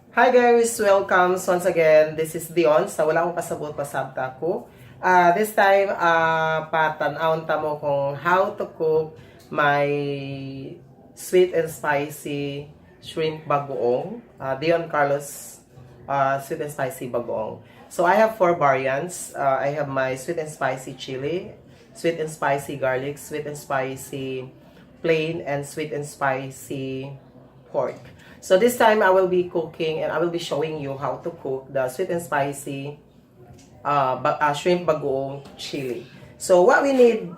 Hi guys! Welcome once again. This is Dion. Sa wala akong kasabot pasabta ko. This time, patanawon tamo kung how to cook my sweet and spicy shrimp bagoong. DionCarlos sweet and spicy bagoong. So I have four variants. I have my sweet and spicy chili, sweet and spicy garlic, sweet and spicy plain, and sweet and spicy pork. So this time I will be cooking and I will be showing you how to cook the sweet and spicy shrimp bagoong chili. So what we need,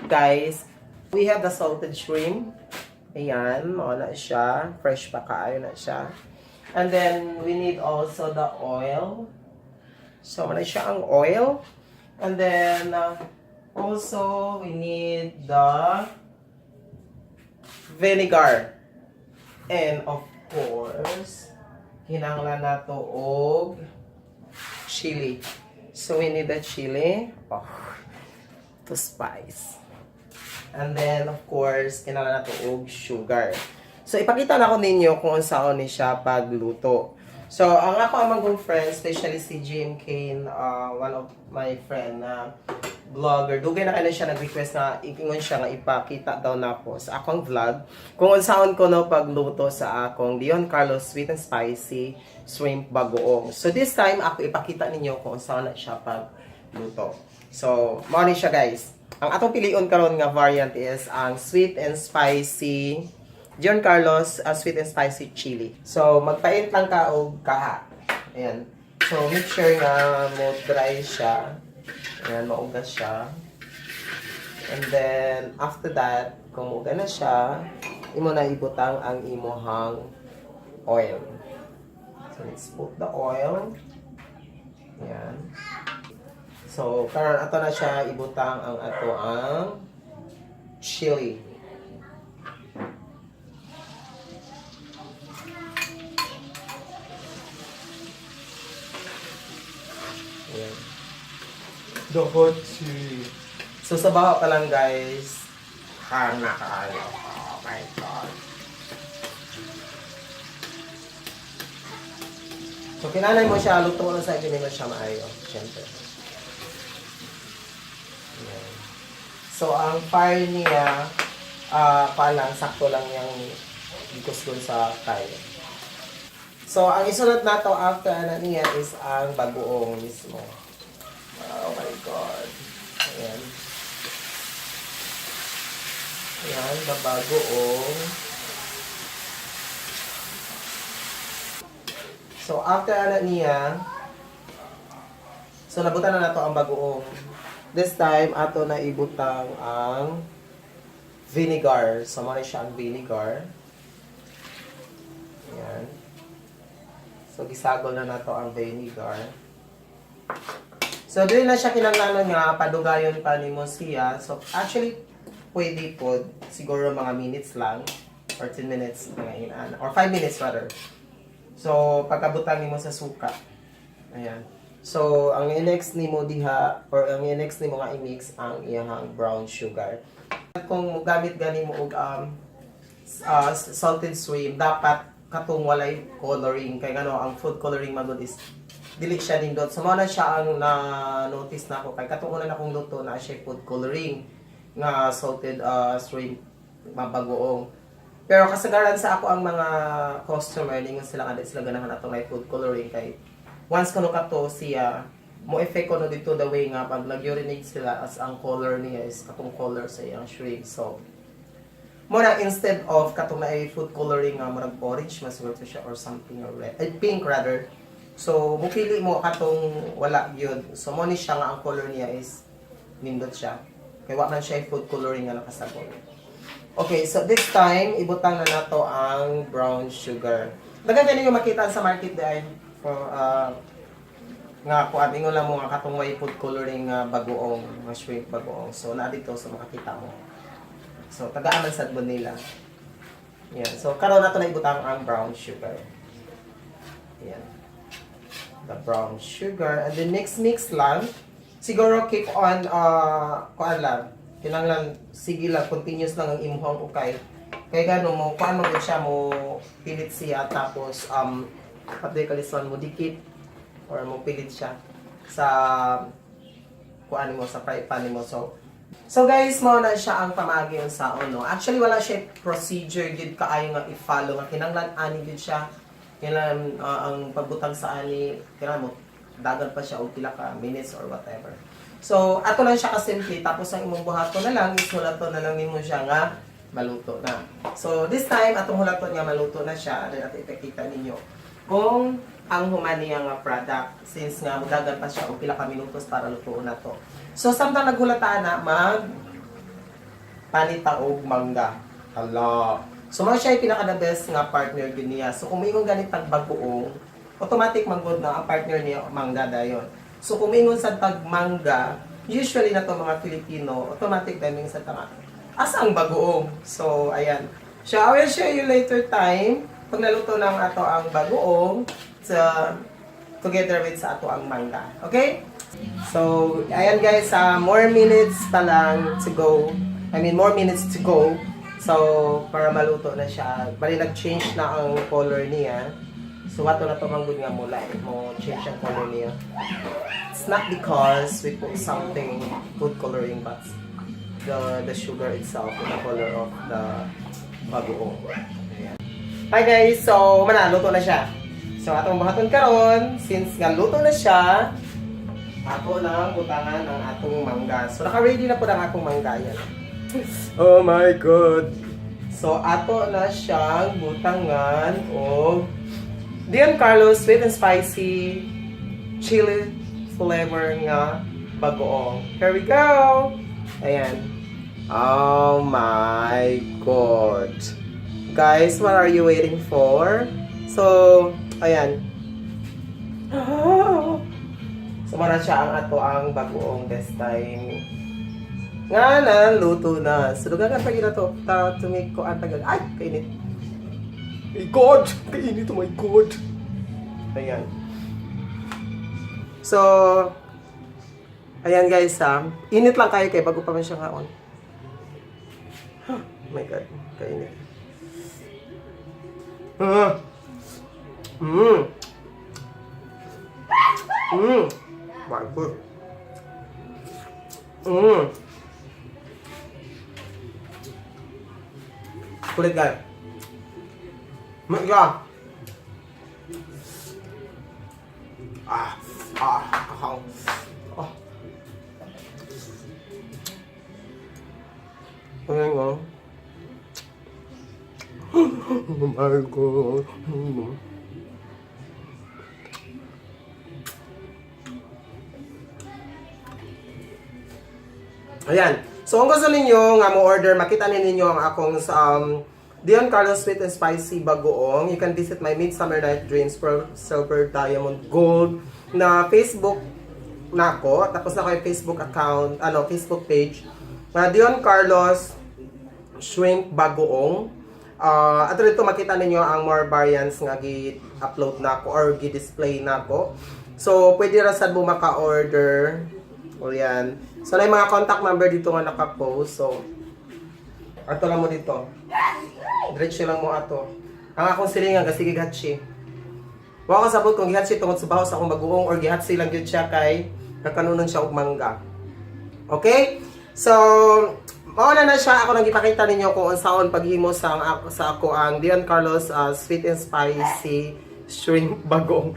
guys, we have the salted shrimp. Ayan, na siya. Fresh pa kaayo na siya. And then we need also the oil. So na siya ang oil. And then also we need the vinegar. And of course, kinanglan nato og chili. So we need the chili to spice. And then of course, kinanglan nato og sugar. So ipakita na ko ninyo kung saan ni siya pagluto. So ang ako among friends, especially si Jim Kane, one of my friend na vlogger, dugay na kaya siya nag-request na ikingon siya nga ipakita daw na po sa akong vlog kung unsaon ko no pagluto sa akong DionCarlos sweet and spicy shrimp bagoong. So this time ako ipakita ninyo kung unsaon na siya pagluto. So mao ni siya, guys. Ang atong pilion karon nga variant is ang sweet and spicy DionCarlos sweet and spicy chili. So magpaint lang ka og kaha. Ayan. So make sure nga mo dry siya. Ayan, maugas siya. And then, after that, kung mauga na siya, imo na ibutang ang imohang oil. So, let's put the oil. Ayan. So, karon ato na siya ibutang ang ato ang chili. Ayan. The hot chili. So, sa baho pa lang, guys. Hana kaayo. Oh my God. So, kinanay mo siya. Luto na sa hindi mo siya maayo. Siyempre. Ayan. So, ang fire niya, palang, sakto lang yung ikos dun sa fire. So, ang isunod na to after na niya is ang bagoong mismo. Oh my God. Ayan. Ayan, bagoong. So, after na niya, so nabutan na nato ang bagoong. This time, ato na ibutang ang vinegar. So, muna siya ang vinegar. Ayan. So, gisagol na nato ang vinegar. So, doon na siya kinanglanon nga, padugayon pa ni mo siya. So, actually, pwede po, siguro mga minutes lang, or 10 minutes, mga inan, or 5 minutes rather. So, pagkabutang ni mo sa suka. Ayan. So, ang next ni mo diha, or ang next ni mo nga i-mix ang iyang brown sugar. Kung gamit gani mo og salted shrimp, dapat katong walay coloring. Kaya gano, ang food coloring magod is dili siya nindot. So, na siya ang na-notice na ako. Kaya katong na akong luto na siya food coloring nga salted shrimp mabagoong. Pero kasagaran sa ako ang mga customer, ningon sila kada sila ganahan atong may food coloring. Kay once kuno kato siya, mo effect kuno dito the way nga pag nag-urinate sila as ang color niya is katong color sa iyang shrimp. So, muna instead of katong na food coloring nga murag orange masiguro siya or something or red, pink rather. So, mupili mo katong wala yun. So, mo ni siya nga ang color niya is nindot siya. Kaya wala man siya food coloring nga nakasabot. Okay, so this time, ibutang na nato ang brown sugar. Dagan ganun yung makita sa market dahil for, nga kuan ingon lang mo nga katong way food coloring nga bagoong, nga shrimp bagoong. So, na dito sa makita mo. So, tagaan man sad mo nila. Yan. So, karon nato na ibutang ang brown sugar. Yan. The brown sugar. And then mix lang. Siguro keep on, kuan lang. Kinanglan, sige lang, continuous lang ang imuhang ukay. Kaya gano'n mo, kuan mo siya mo pilit siya. Tapos, Kapag kalison mo dikit or mo pilit siya sa kuan mo sa fry pan mo. So guys, mo na siya ang pamaagi yung saon, no. Actually wala siya procedure gid kaayo nga i-follow nga kinahanglan ani gid siya. Kailangan ang pagbutang sa ani kailangan mo dagan pa siya og pila ka minutes or whatever. So ato lang siya ka simple tapos ang imong buhaton na lang is hulaton na lang nimo siya nga maluto na. So this time atong hulaton nga maluto na siya, then ato ipakita ninyo kung ang human niya nga product since nga dagan pa siya og pila ka minutos para lutuon na to. So samtang naghulata na mag panita og mangga. Hala. So mo siya pinaka the best nga partner gid niya. So kung ingon ganit tag bagoong, automatic manggod na ang partner niya mangga dayon. So kung ingon sa tag mangga, usually na to mga Filipino, automatic timing sa tanga. Asa ang bagoong? So ayan. So I will share you later time pag naluto ng ato ang bagoong together with sa ato ang mangga. Okay? So, ayan guys, more minutes pa lang to go. More minutes to go. So, para maluto na siya. Bali, nag-change na ang color niya. So, wato na to manggod nga mula. Mo change ang color niya. It's not because we put something food coloring, but the sugar itself, the color of the bagoong. Hi guys, so luto na siya. So atong buhaton karon, since nga luto na siya, ako lang butangan ang atong mangga. So naka-ready na po ang atong mangga yan. Oh my god. So ato na siyang butangan og DionCarlos sweet and spicy chili flavor nga bagoong. Here we go. Ayan. Oh my god. Guys, what are you waiting for? So, ayan. So, mara siya ang ato ang bagoong this time. Nga na, luto na. So, lugagan pa gina to. To make ko ang tagal. Ay, kainit. My God! Kainit, oh my God! Ayan. So, ayan guys init lang kayo kay bago pa man siya nga on. Oh my God, kainit. My God. Kulit guys. Mega. Oh. Ayan nga. Oh my God. Ayan. So, kung gusto ninyo nga mo order, makita ninyo ang akong DionCarlos Sweet and Spicy Bagoong. You can visit my Midsummer Night Dreams Pearl, Silver, Diamond, Gold na Facebook nako. Tapos na ko yung Facebook account, Facebook page. DionCarlos Shrimp Bagoong. At rito makita ninyo ang more variants nga gi-upload nako or gi-display nako. So, pwede ra sad mo maka-order. O yan. So, na yung mga contact number dito nga naka-post. So, ato lang mo dito. Diretso lang mo ato. Ang akong silingan, kasi gihatsi. Wala ka sabot kung gihatsi tungod sa baho sa akong bagoong or gihatsi lang yun siya kay kakanunan siya og mangga. Okay? So, mauna na siya. Ako nang ipakita ninyo kung unsaon paghimo sa ako ang DionCarlos Sweet and Spicy Shrimp Bagoong.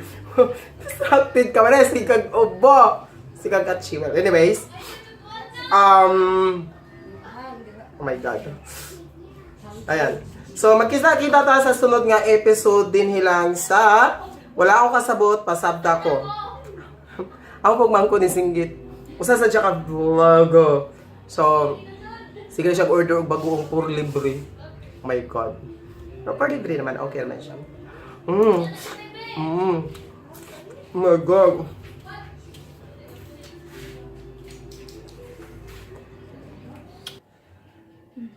Distracted ka man. Sikag obo. Sikag atchi. Well, anyways. Oh my God. Ayan. So, magkita-kita tayo sa sunod nga episode din hilang sa wala akong kasabot, pasabda ko. Ako pagmangko ni Singgit. Usa sa siya ka-vlog. So, sige siya order og bagoong pur libre. Oh my God. Pero per libre naman, okay naman siya. Oh my God.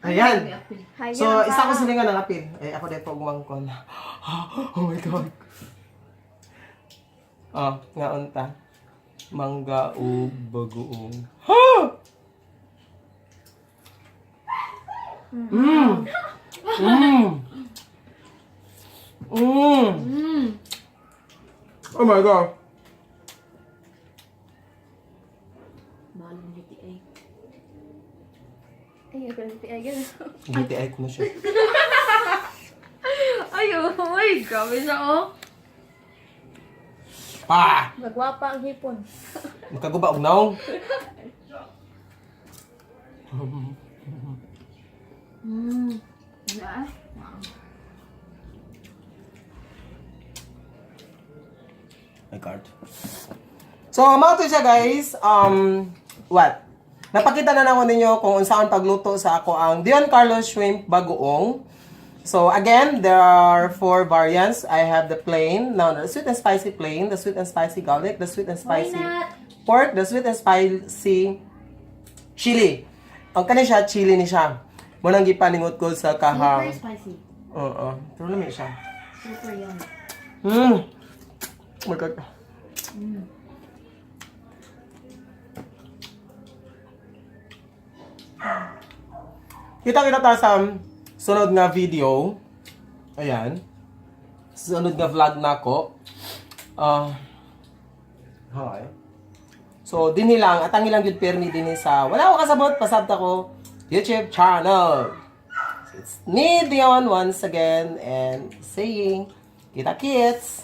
Ayan. So, isa ko silingan ng apil. Ako din po gumangkon. Oh my God. Nga unta. Mangga o bagoong. Oh my God. Mahal ng UTI. Ay, ako UTI gano'n. GTI ko na siya. Ay, oh my God. Bisa oh. Ah! Nagwapa ang hipon. Magkaguba og naong. Yeah. My card. So, mga to siya guys. What? Napakita na naman ninyo kung unsaan pagluto sa ako ang DionCarlos shrimp bagoong. So, again, there are 4 variants. I have the plain, no, the sweet and spicy plain, the sweet and spicy garlic, the sweet and spicy pork, the sweet and spicy chili. Ang kanin siya, chili ni siya. Munang gipaningot ko sa kahang. Super spicy. Oo. Pero lamig siya. Super yummy. Oh my God. Kita ta sa sunod nga video. Ayan. Sunod nga vlog nako. Hi. So, dinhi lang. At ang ilang good permi dinhi sa wala ko kasabot. Pasabta ko YouTube channel. So, it's me, Dion, once again. And saying, kita kits.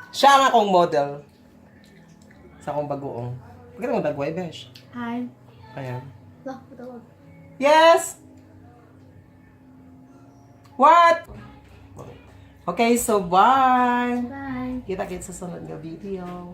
Siya ang akong model. Sa akong bagoong. Pagkita mo dagway, besh. Hi. Ayan. Lah, patawag. Yes! What? Okay, so bye! Bye. Kita-kits sa sunod na video.